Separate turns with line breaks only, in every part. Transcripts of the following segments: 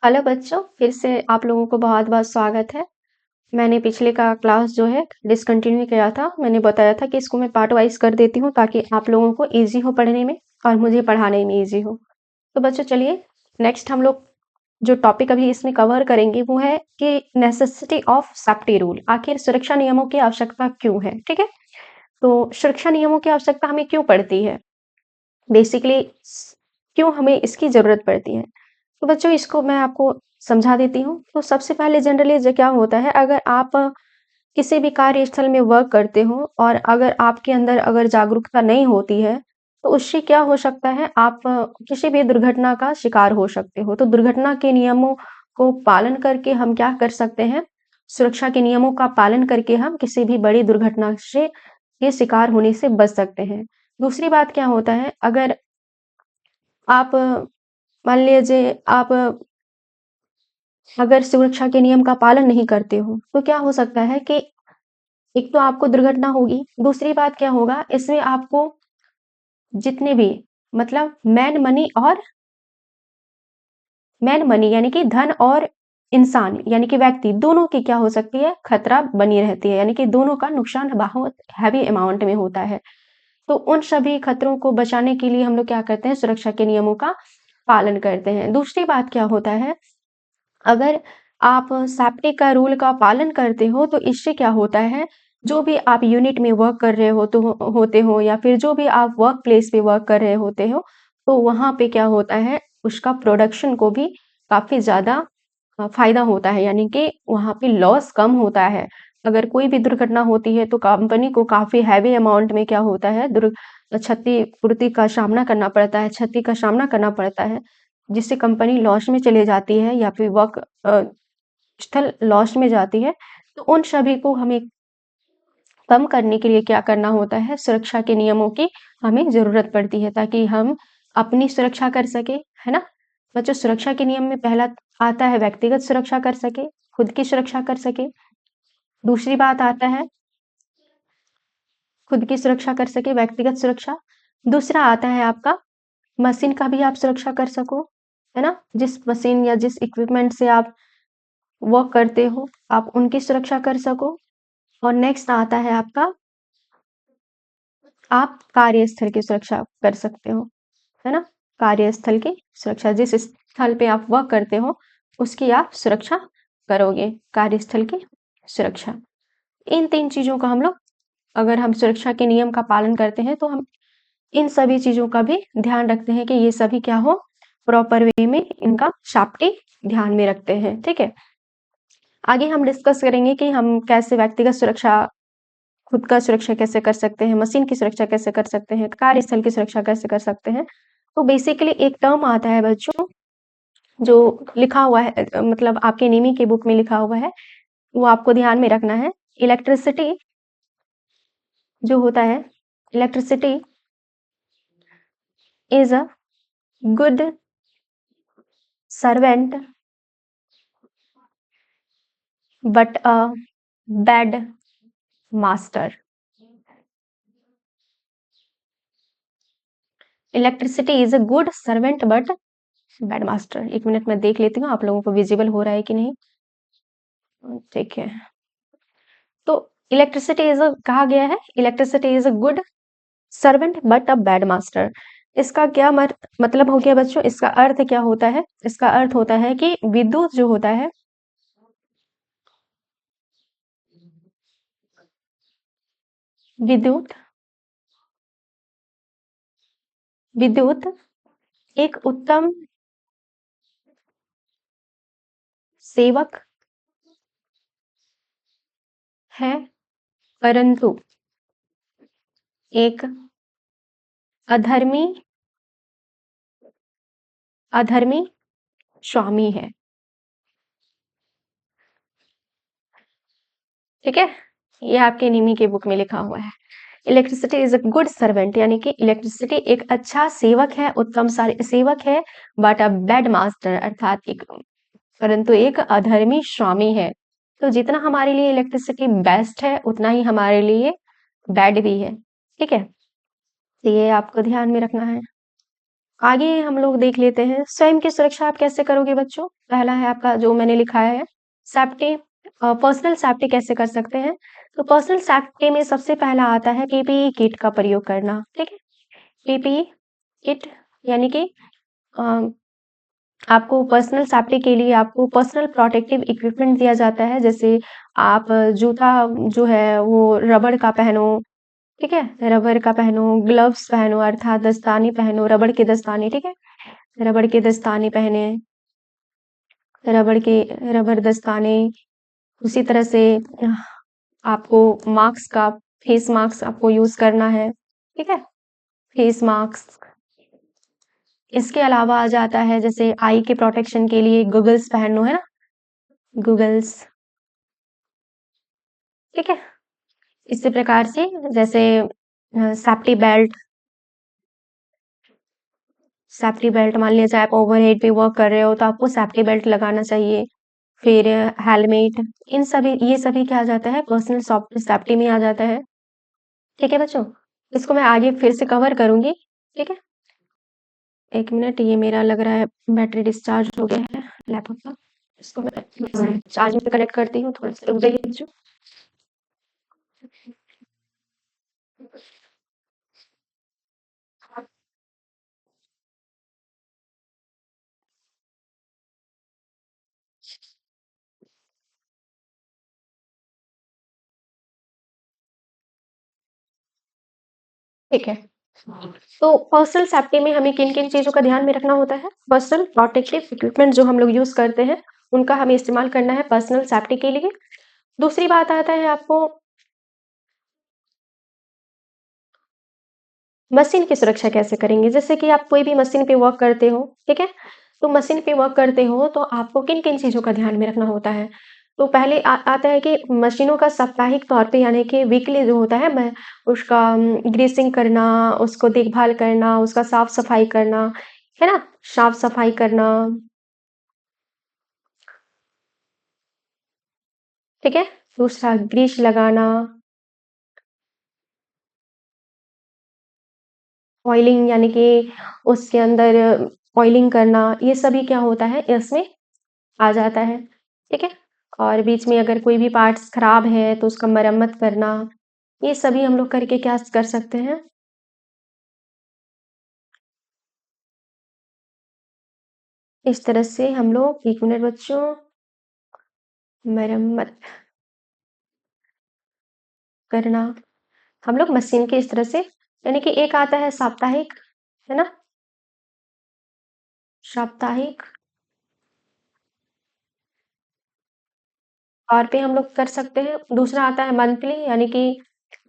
Hello बच्चों, फिर से आप लोगों को बहुत-बहुत स्वागत है। मैंने पिछले का क्लास जो है डिसकंटिन्यू किया था। मैंने बताया था कि इसको मैं पार्ट वाइज़ कर देती हूँ ताकि आप लोगों को ईज़ी हो पढ़ने में और मुझे पढ़ाने में ईज़ी हो। तो बच्चों चलिए नेक्स्ट हम लोग जो टॉपिक अभी इसमें कवर करेंगे वो है कि नेसेसिटी ऑफ सेफ्टी रूल। आखिर सुरक्षा नियमों की आवश्यकता क्यों है? ठीक है? तो सुरक्षा नियमों की आवश्यकता हमें क्यों पड़ती है? बेसिकली क्यों हमें इसकी ज़रूरत पड़ती है? तो बच्चों इसको मैं आपको समझा देती हूँ। तो सबसे पहले जनरली जो क्या होता है, अगर आप किसी भी कार्यस्थल में वर्क करते हो और अगर आपके अंदर अगर जागरूकता नहीं होती है, तो उससे क्या हो सकता है, आप किसी भी दुर्घटना का शिकार हो सकते हो। तो दुर्घटना के नियमों को पालन करके हम क्या कर सकते हैं, सुरक्षा के नियमों का पालन करके हम किसी भी बड़ी दुर्घटना से के शिकार होने से बच सकते हैं। दूसरी बात क्या होता है, अगर आप मान लीजिए आप अगर सुरक्षा के नियम का पालन नहीं करते हो, तो क्या हो सकता है कि एक तो आपको दुर्घटना होगी, दूसरी बात क्या होगा, इसमें आपको जितने भी मतलब मैन मनी यानी कि धन और इंसान यानी कि व्यक्ति दोनों की क्या हो सकती है, खतरा बनी रहती है, यानी कि दोनों का नुकसान बहुत हैवी अमाउंट में होता है। तो उन सभी खतरों को बचाने के लिए हम लोग क्या करते हैं, सुरक्षा के नियमों का पालन करते हैं। दूसरी बात क्या होता है, अगर आप सेफ्टी का रूल का पालन करते हो तो इससे क्या होता है, जो भी आप यूनिट में वर्क कर रहे हो तो होते हो या फिर जो भी आप वर्क प्लेस पे वर्क कर रहे होते हो, तो वहाँ पे क्या होता है, उसका प्रोडक्शन को भी काफ़ी ज़्यादा फ़ायदा होता है, यानी कि वहाँ पे लॉस कम होता है। अगर कोई भी दुर्घटना होती है तो कंपनी को काफ़ी हैवी अमाउंट में क्या होता है, क्षतिपूर्ति का सामना करना पड़ता है, क्षति का सामना करना पड़ता है। जिससे कंपनी लॉस में चले जाती है या फिर स्थल लॉस में जाती है, तो उन सभी को हमें कम करने के लिए क्या करना होता है, सुरक्षा के नियमों की हमें ज़रूरत पड़ती है ताकि हम अपनी सुरक्षा कर सकें, है ना? बच्चों सुरक्षा के नियम में पहला आता है व्यक्तिगत सुरक्षा कर सके, खुद की सुरक्षा कर सके। दूसरी बात आता है खुद की सुरक्षा कर सके, व्यक्तिगत सुरक्षा। दूसरा आता है आपका मशीन का भी आप सुरक्षा कर सको, है ना? जिस मशीन या जिस इक्विपमेंट से आप वर्क करते हो, आप उनकी सुरक्षा कर सको। और नेक्स्ट आता है आपका, आप कार्यस्थल की सुरक्षा कर सकते हो, है ना? कार्यस्थल की सुरक्षा, जिस स्थल पे आप वर्क करते हो, उसकी आप सुरक्षा करोगे, कार्यस्थल की सुरक्षा। इन 3 चीज़ों का हम लोग अगर हम सुरक्षा के नियम का पालन करते हैं, तो हम इन सभी चीज़ों का भी ध्यान रखते हैं कि ये सभी क्या हो, प्रॉपर वे में इनका सेफ्टी ध्यान में रखते हैं, ठीक है? आगे हम डिस्कस करेंगे कि हम कैसे व्यक्तिगत सुरक्षा, खुद का सुरक्षा कैसे कर सकते हैं, मशीन की सुरक्षा कैसे कर सकते हैं, कार्यस्थल की सुरक्षा कैसे कर सकते हैं। तो बेसिकली एक टर्म आता है बच्चों, जो लिखा हुआ है मतलब आपके नीमी की बुक में लिखा हुआ है, वो आपको ध्यान में रखना है। इलेक्ट्रिसिटी जो होता है, electricity is a good servant but a bad master. Electricity is a good servant but bad master. 1 minute मैं देख लेती हूँ आप लोगों को विज़िबल हो रहा है कि नहीं? ठीक है। तो इलेक्ट्रिसिटी इज़ अ कहा गया है, electricity is a good servant but a bad master. इसका क्या मतलब हो गया बच्चों? इसका अर्थ क्या होता है? इसका अर्थ होता है कि विद्युत जो होता है, विद्युत विद्युत एक उत्तम सेवक है, परंतु एक अधर्मी अधर्मी स्वामी है। ठीक है? ये आपके निमी के बुक में लिखा हुआ है। Electricity is a good servant, यानी कि इलेक्ट्रिसिटी एक अच्छा सेवक है, उत्तम सेवक है, बट अ बैड मास्टर अर्थात एक परंतु एक अधर्मी स्वामी है। तो जितना हमारे लिए इलेक्ट्रिसिटी बेस्ट है, उतना ही हमारे लिए बैड भी है। ठीक है? तो ये आपको ध्यान में रखना है। आगे हम लोग देख लेते हैं, स्वयं की सुरक्षा आप कैसे करोगे बच्चों? पहला है आपका जो मैंने लिखा है सेफ्टी पर्सनल सेफ्टी कैसे कर सकते हैं? तो पर्सनल सेफ्टी में सबसे पहला आता है पीपीई किट का प्रयोग करना, ठीक है? पीपीई किट यानी कि अ, आपको पर्सनल सेफ्टी के लिए आपको पर्सनल प्रोटेक्टिव इक्विपमेंट दिया जाता है, जैसे आप जूता जो है वो रबड़ का पहनो, ठीक है? रबर का पहनो, ग्लव्स पहनो अर्थात दस्ताने पहनो, रबड़ के दस्ताने, ठीक है? रबड़ के दस्ताने पहने, रबड़ दस्ताने, उसी तरह से आपको मास्क का फेस मास्क आपको यूज़ करना है, ठीक है? फेस मास्क, इसके अलावा आ जाता है जैसे आई के प्रोटेक्शन के लिए गॉगल्स पहनो, है ना? गॉगल्स, ठीक है? इसी प्रकार से जैसे सेफ्टी बेल्ट मान लीजिए आप ओवरहेड पे वर्क कर रहे हो तो आपको सेफ्टी बेल्ट लगाना चाहिए। फिर हेलमेट, इन सभी ये सभी क्या आ जाता है पर्सनल सेफ्टी में आ जाता है। ठीक है बच्चों? इसको मैं आगे फिर से कवर करूँगी, ठीक है? 1 मिनट ये मेरा लग रहा है बैटरी डिस्चार्ज हो गया है लैपटॉप का। इसको मैं चार्जिंग पे कनेक्ट करती हूँ, थोड़ा-सा रुक जाइए बच्चों। ठीक है। तो पर्सनल सेफ्टी में हमें किन-किन चीज़ों का ध्यान में रखना होता है? पर्सनल प्रोटेक्टिव इक्विपमेंट जो हम लोग यूज़ करते हैं, उनका हमें इस्तेमाल करना है पर्सनल सेफ्टी के लिए। दूसरी बात आता है आपको मशीन की सुरक्षा कैसे करेंगे? जैसे कि आप कोई भी मशीन पे वर्क करते हो, ठीक है? तो मशीन पे वर्क करते हो तो आपको किन-किन चीज़ों का ध्यान में रखना होता है? तो पहले आता है कि मशीनों का साप्ताहिक तौर पे यानी कि वीकली जो होता है मैं उसका ग्रीसिंग करना, उसको देखभाल करना, उसका साफ-सफाई करना, है ना? साफ-सफाई करना, ठीक है? दूसरा ग्रीस लगाना, ऑयलिंग यानी कि उसके अंदर ऑयलिंग करना, ये सभी क्या होता है इसमें आ जाता है, ठीक है? और बीच में अगर कोई भी पार्ट्स खराब है तो उसका मरम्मत करना, ये सभी हम लोग करके क्या कर सकते हैं? इस तरह से हम लोग 1 मिनट बच्चों, मरम्मत करना, हम लोग मशीन की इस तरह से यानी कि एक आता है साप्ताहिक, है ना? साप्ताहिक तौर पे हम लोग कर सकते हैं। दूसरा आता है मंथली यानी कि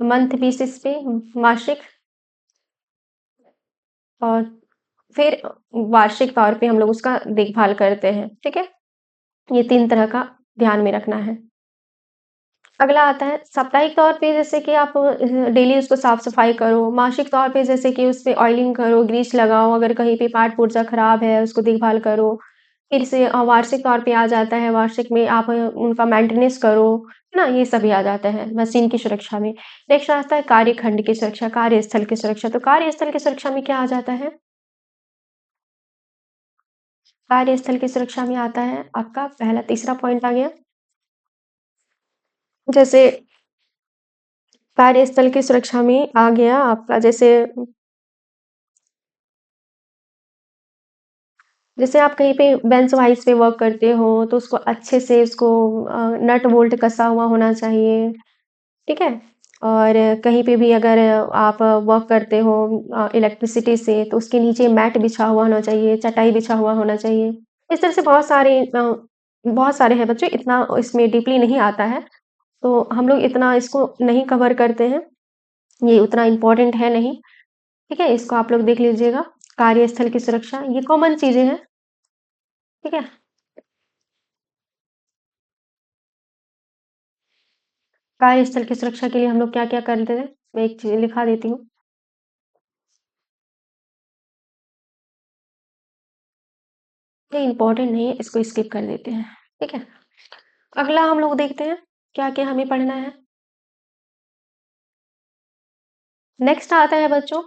मंथ बेसिस पे मासिक और फिर वार्षिक तौर पे हम लोग उसका देखभाल करते हैं, ठीक है? ये 3 तरह का ध्यान में रखना है। अगला आता है साप्ताहिक तौर पे जैसे कि आप डेली उसको साफ-सफाई करो, मासिक तौर पे जैसे कि उसपे ऑयलिंग करो, ग्रीस लगाओ, अगर कहीं पे पार्ट पुर्जा खराब है उसको देखभाल करो। फिर से वार्षिक तौर पे आ जाता है, वार्षिक में आप उनका मेंटेनेंस करो, है ना? ये सभी आ जाता है मशीन की सुरक्षा में। नेक्स्ट आता है कार्यखंड की सुरक्षा, कार्यस्थल की सुरक्षा। तो कार्यस्थल की सुरक्षा में क्या आ जाता है? कार्यस्थल की सुरक्षा में आता है आपका पहला तीसरा पॉइंट आ गया। जैसे कार्यस्थल की सुरक्षा में आ गया आपका जैसे आप कहीं पे बेंच वाइज पे वर्क करते हो तो उसको अच्छे से उसको नट बोल्ट कसा हुआ होना चाहिए, ठीक है? और कहीं पे भी अगर आप वर्क करते हो इलेक्ट्रिसिटी से तो उसके नीचे मैट बिछा हुआ होना चाहिए, चटाई बिछा हुआ होना चाहिए। इस तरह से बहुत सारे हैं बच्चों, इतना इसमें डीपली नहीं आता है, तो हम लोग इतना इसको नहीं कवर करते हैं, ये उतना इम्पोर्टेंट है नहीं, ठीक है? इसको आप लोग देख लीजिएगा। कार्यस्थल की सुरक्षा, ये कॉमन चीज़ें हैं, ठीक है? कार्यस्थल की सुरक्षा के लिए हम लोग क्या-क्या करते थे? मैं एक चीज़ लिखा देती हूँ। ये इम्पोर्टेंट नहीं है, इसको स्किप कर देते हैं, ठीक है? अगला हम लोग देखते हैं, क्या-क्या हमें पढ़ना है। नेक्स्ट आता है बच्चों